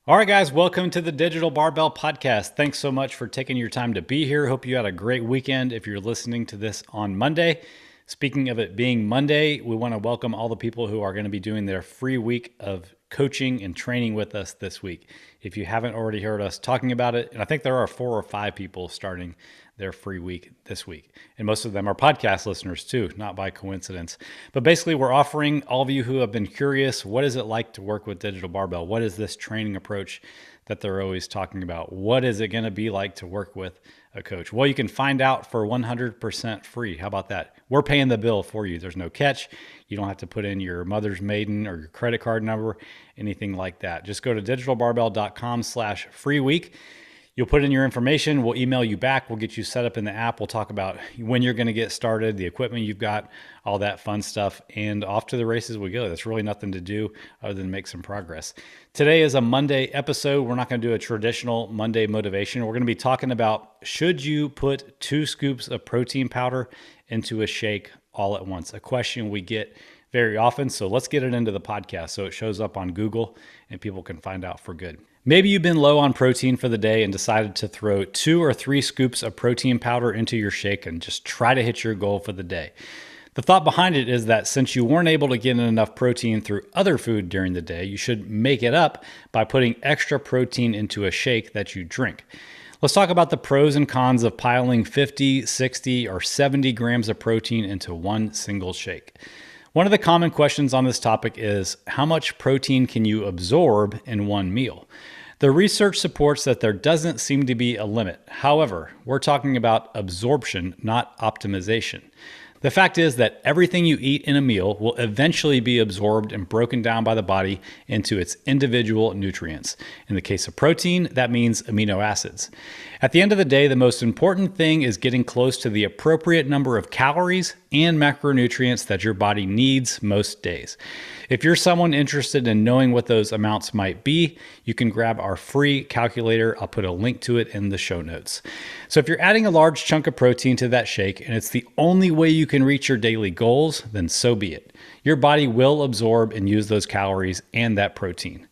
All right, guys, welcome to the Digital Barbell Podcast. Thanks so much for taking your time to be here. Hope you had a great weekend if you're listening to this on Monday. Speaking of it being Monday, we want to welcome all the people who are going to be doing their free week of coaching and training with us this week. If you haven't already heard us talking about it, and I think there are 4 or 5 people starting their free week this week. And most of them are podcast listeners too, not by coincidence. But basically, we're offering all of you who have been curious, what is it like to work with Digital Barbell? What is this training approach that they're always talking about? What is it going to be like to work with a coach? Well, you can find out for 100% free. How about that? We're paying the bill for you. There's no catch. You don't have to put in your mother's maiden or your credit card number, anything like that. Just go to digitalbarbell.com/free week. You'll put in your information. We'll email you back. We'll get you set up in the app. We'll talk about when you're going to get started, the equipment you've got, all that fun stuff, and off to the races we go. There's really nothing to do other than make some progress. Today is a Monday episode. We're not going to do a traditional Monday motivation. We're going to be talking about, should you put 2 scoops of protein powder into a shake all at once? A question we get very often. So let's get it into the podcast so it shows up on Google and people can find out for good. Maybe you've been low on protein for the day and decided to throw 2 or 3 scoops of protein powder into your shake and just try to hit your goal for the day. The thought behind it is that since you weren't able to get enough protein through other food during the day, you should make it up by putting extra protein into a shake that you drink. Let's talk about the pros and cons of piling 50, 60, or 70 grams of protein into one single shake. One of the common questions on this topic is, how much protein can you absorb in one meal? The research supports that there doesn't seem to be a limit. However, we're talking about absorption, not optimization. The fact is that everything you eat in a meal will eventually be absorbed and broken down by the body into its individual nutrients. In the case of protein, that means amino acids. At the end of the day, the most important thing is getting close to the appropriate number of calories and macronutrients that your body needs most days. If you're someone interested in knowing what those amounts might be, you can grab our free calculator. I'll put a link to it in the show notes. So if you're adding a large chunk of protein to that shake and it's the only way you can reach your daily goals, then so be it. Your body will absorb and use those calories and that protein.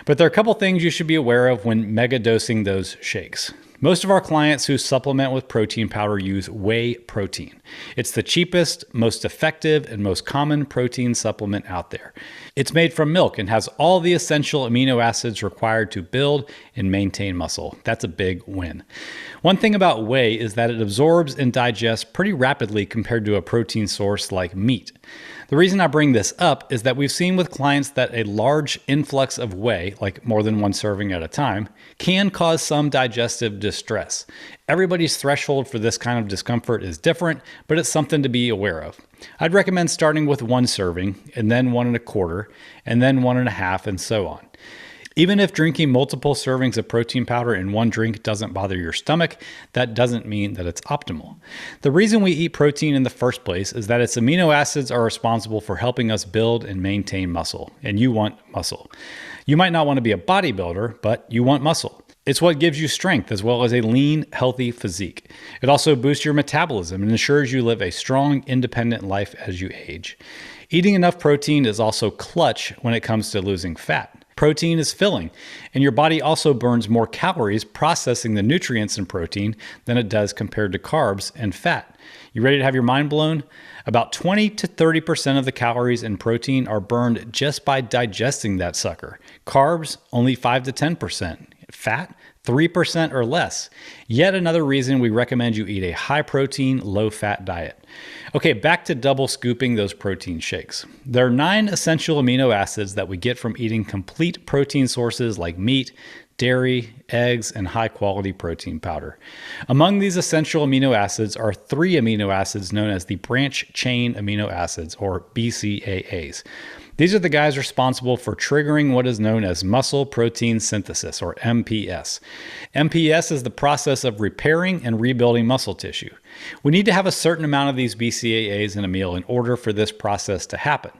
But there are a couple things you should be aware of when mega dosing those shakes. Most of our clients who supplement with protein powder use whey protein. It's the cheapest, most effective, and most common protein supplement out there. It's made from milk and has all the essential amino acids required to build and maintain muscle. That's a big win. One thing about whey is that it absorbs and digests pretty rapidly compared to a protein source like meat. The reason I bring this up is that we've seen with clients that a large influx of whey, like more than 1 serving at a time, can cause some digestive distress. Everybody's threshold for this kind of discomfort is different, but it's something to be aware of. I'd recommend starting with 1 serving, and then 1 1/4, and then 1 1/2, and so on. Even if drinking multiple servings of protein powder in one drink doesn't bother your stomach, that doesn't mean that it's optimal. The reason we eat protein in the first place is that its amino acids are responsible for helping us build and maintain muscle, and you want muscle. You might not want to be a bodybuilder, but you want muscle. It's what gives you strength as well as a lean, healthy physique. It also boosts your metabolism and ensures you live a strong, independent life as you age. Eating enough protein is also clutch when it comes to losing fat. Protein is filling, and your body also burns more calories processing the nutrients in protein than it does compared to carbs and fat. You ready to have your mind blown? About 20 to 30% of the calories in protein are burned just by digesting that sucker. Carbs, only 5 to 10%. Fat, 3% or less. Yet another reason we recommend you eat a high protein, low fat diet. Okay, back to double scooping those protein shakes. There are 9 essential amino acids that we get from eating complete protein sources like meat, dairy, eggs, and high quality protein powder. Among these essential amino acids are 3 amino acids known as the branch chain amino acids, or BCAAs. These are the guys responsible for triggering what is known as muscle protein synthesis, or MPS. MPS is the process of repairing and rebuilding muscle tissue. We need to have a certain amount of these BCAAs in a meal in order for this process to happen.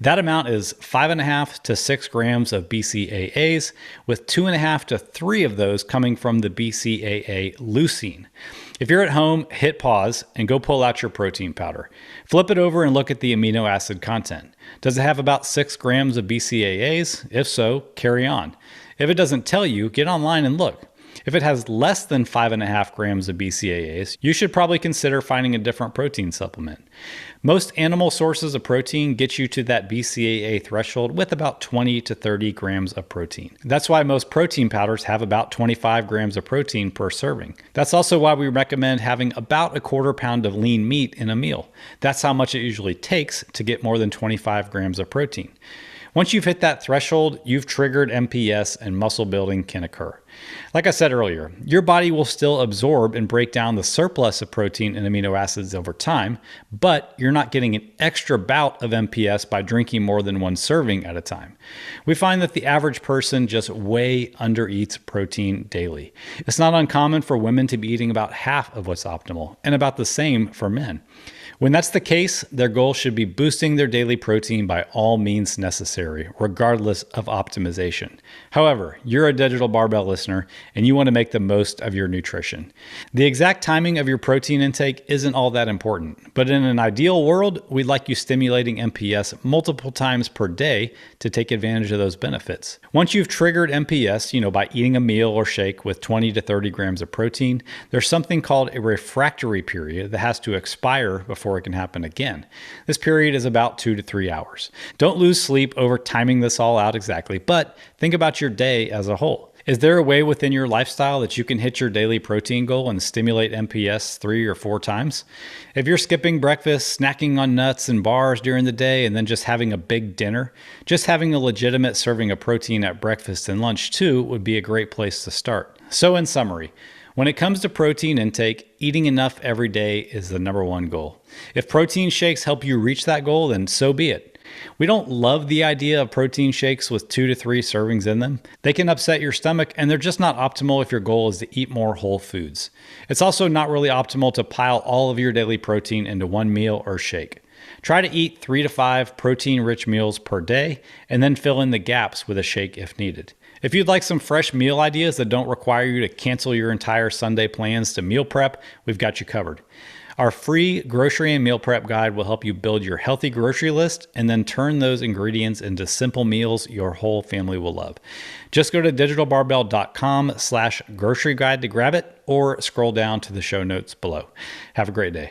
That amount is 5.5 to 6 grams of BCAAs, with 2.5 to 3 of those coming from the BCAA leucine. If you're at home, hit pause and go pull out your protein powder. Flip it over and look at the amino acid content. Does it have about 6 grams of BCAAs? If so, carry on. If it doesn't tell you, get online and look. If it has less than 5.5 grams of BCAAs, you should probably consider finding a different protein supplement. Most animal sources of protein get you to that BCAA threshold with about 20 to 30 grams of protein. That's why most protein powders have about 25 grams of protein per serving. That's also why we recommend having about a quarter pound of lean meat in a meal. That's how much it usually takes to get more than 25 grams of protein. Once you've hit that threshold, you've triggered MPS and muscle building can occur. Like I said earlier, your body will still absorb and break down the surplus of protein and amino acids over time, but you're not getting an extra bout of MPS by drinking more than one serving at a time. We find that the average person just way undereats protein daily. It's not uncommon for women to be eating about half of what's optimal, and about the same for men. When that's the case, their goal should be boosting their daily protein by all means necessary, regardless of optimization. However, you're a Digital Barbell listener and you want to make the most of your nutrition. The exact timing of your protein intake isn't all that important, but in an ideal world, we'd like you stimulating MPS multiple times per day to take advantage of those benefits. Once you've triggered MPS, by eating a meal or shake with 20 to 30 grams of protein, there's something called a refractory period that has to expire before it can happen again. This period is about 2 to 3 hours. Don't lose sleep over timing this all out exactly, but think about your day as a whole. Is there a way within your lifestyle that you can hit your daily protein goal and stimulate MPS 3 or 4 times? If you're skipping breakfast, snacking on nuts and bars during the day, and then just having a big dinner, just having a legitimate serving of protein at breakfast and lunch too would be a great place to start. So in summary, when it comes to protein intake, eating enough every day is the number one goal. If protein shakes help you reach that goal, then so be it. We don't love the idea of protein shakes with 2 to 3 servings in them. They can upset your stomach, and they're just not optimal if your goal is to eat more whole foods. It's also not really optimal to pile all of your daily protein into one meal or shake. Try to eat 3 to 5 protein-rich meals per day, and then fill in the gaps with a shake if needed. If you'd like some fresh meal ideas that don't require you to cancel your entire Sunday plans to meal prep, we've got you covered. Our free grocery and meal prep guide will help you build your healthy grocery list and then turn those ingredients into simple meals your whole family will love. Just go to digitalbarbell.com/grocery guide to grab it, or scroll down to the show notes below. Have a great day.